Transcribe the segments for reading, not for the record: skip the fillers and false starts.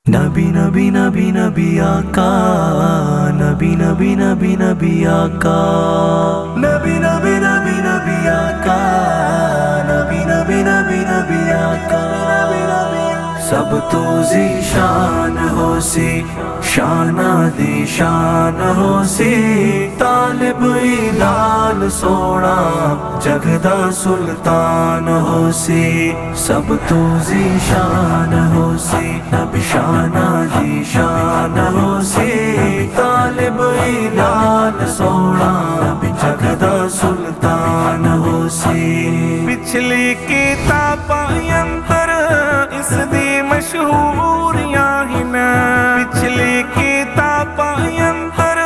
نبی نبی نبی نبی آقا، نبی نبی نبی نبی آقا، نبی نبی نبی نبی آقا، نبی نبی نبی نبی آقا، سب تو ذیشان ہو سی، شانہ دی شان ہو سی، طالب لال سونا جگدا سلطان ہو سی، سب تو ذیشان ہو سی، شانہ دی شان ہو سی، طالب لال سونا جگدا سلطان ہو سی، پچھلی کتاباں اندر اس دی مشہوریاں ہن، پچھلی کتاباں اندر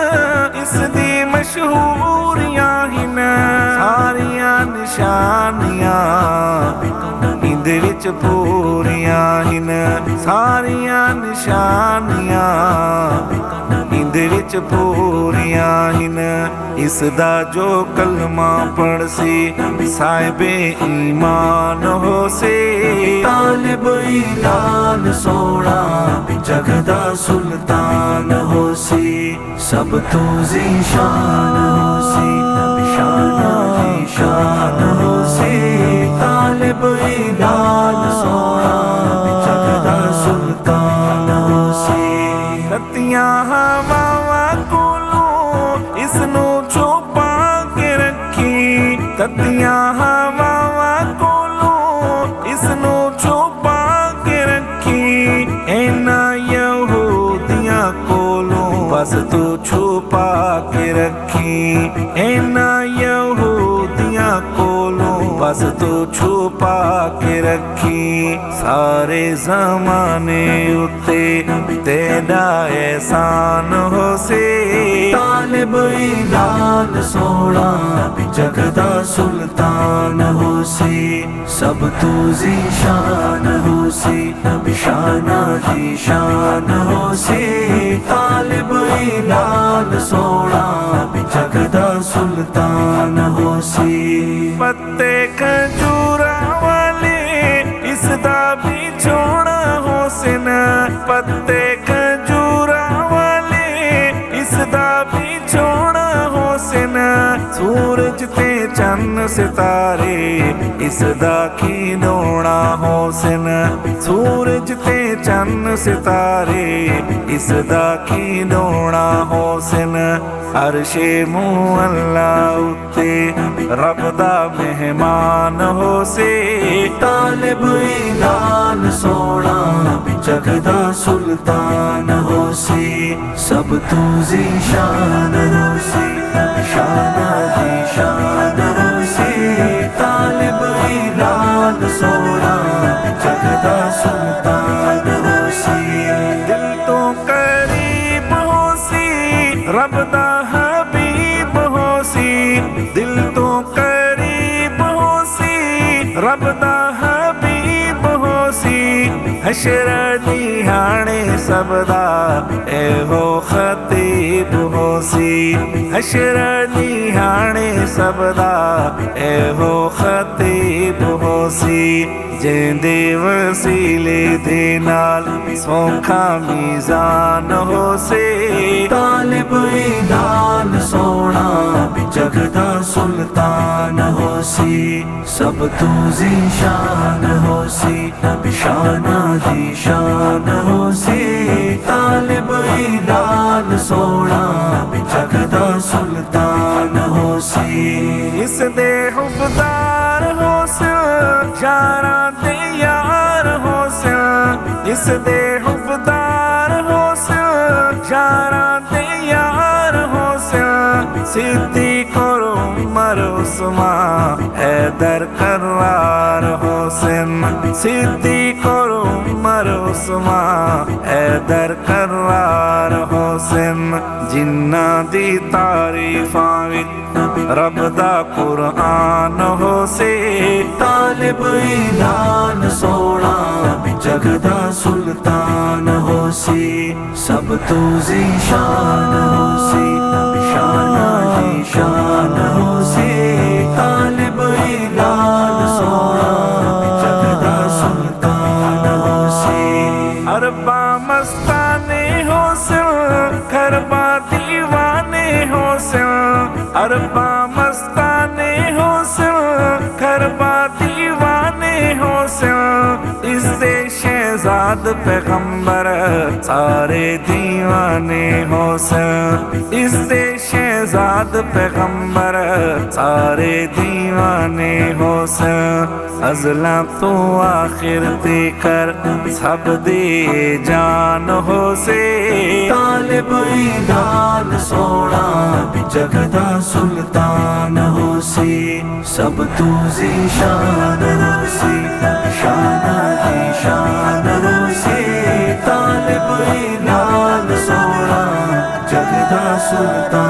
اس دی مشہوریاں ہن، ساریاں نشانیاں اندے وچ پوریاں ہن، ساریاں نشانیاں اندے وچ پوریاں ہن، اس دا جو کلمہ پڑھ سی صاحب ایمان ہو سی، طالب لال سونا جگدا سلطان ہو سی، سب تو ذیشان ہو سی، شانہ دی شان ہو سی، طالب لال سونا جگدا سلطان ہو سی، رتیاں ہواواں کولوں اس نو چھپا کے رکھی، رتیاں ہواواں کولوں اس نو چھپا کے رکھی، اینا یہودیاں کولوں بس تو چھپا کے رکھی، اینا یہودیاں کولوں بس تو چھپا کے رکھی، سارے زمانے اتے تیرا احسان ہو سی، طالب لال سونا جگدا سلطان ہو سی، سب تو ذیشان ہو سی، شانہ دی شان ہو سی، طالب لال سونا جگدا سلطان ہو سی، پتے کھجورا والے اس دا بھی چھوڑا حسن، پتے کھجورا والے اس دا بھی چھوڑا حسن، سورج تے چند ستارے اس دا کھینونا حسن، سورج تے چند ستارے اس دا کھینونا حسن، عرش مولا اتے رب دا مہمان ہو سی، طالب لال سونا جگدا سلطان ہو سی، سب تو ذیشان ہو سی، شانہ دی شان ہو سی، طالب لال سونا جگدا سلطان ہو سی، دل تو قریب ہو سی رب دا حبیب ہو سی، دل تو قریب ہو سی رب دا حبیب ہو سی، حشر دیہانے سب دا اے ہو خطیب ہو سی، حشر دیہانے سب دا اے ہو خطیب ہو سی، جیندے وسیلے دے نال سوکھا میزان ہو سی، طالب لال سونا جگدا سلطان ہو سی، سب تو ذیشان ہو سی، شانہ دی شان ہو سی، طالب لال سونا جگدا سلطان ہو سی، اس دے حبدار ہو سی، یاراں دے یار ہو سی، اس دے حبدار ہو سی، یاراں دے یار ہو سی، صدیق اور عمر عثمان حیدر کرار حسین، صدیق اور عمر عثمان حیدر کرار حسین، جنہ دی تعریفاں وچ رب دا قرآن ہو سی، طالب لال سونا جگدا سلطان ہو سی، سب تو ذیشان ہو سی، شانہ دی شان ہو سی، طالب لال سونا جگدا سلطان ہو سی، اربع مستانے حسن گھربا دیوانے حسن اربا مستانے حسن گھربا دیوانے حسن اس سے شہزاد پیغمبر سارے دیوانے حسن اس سے شہزاد پیغمبر سارے دیوانے حسن ازلا تو آخر دے کر سب دے جان حسین طالب ایران سونا جگدا سلطان ہوسی سب تو ذیشان ہوسی شان دی شان ہوسی طالب ایران سونا جگدا سلطان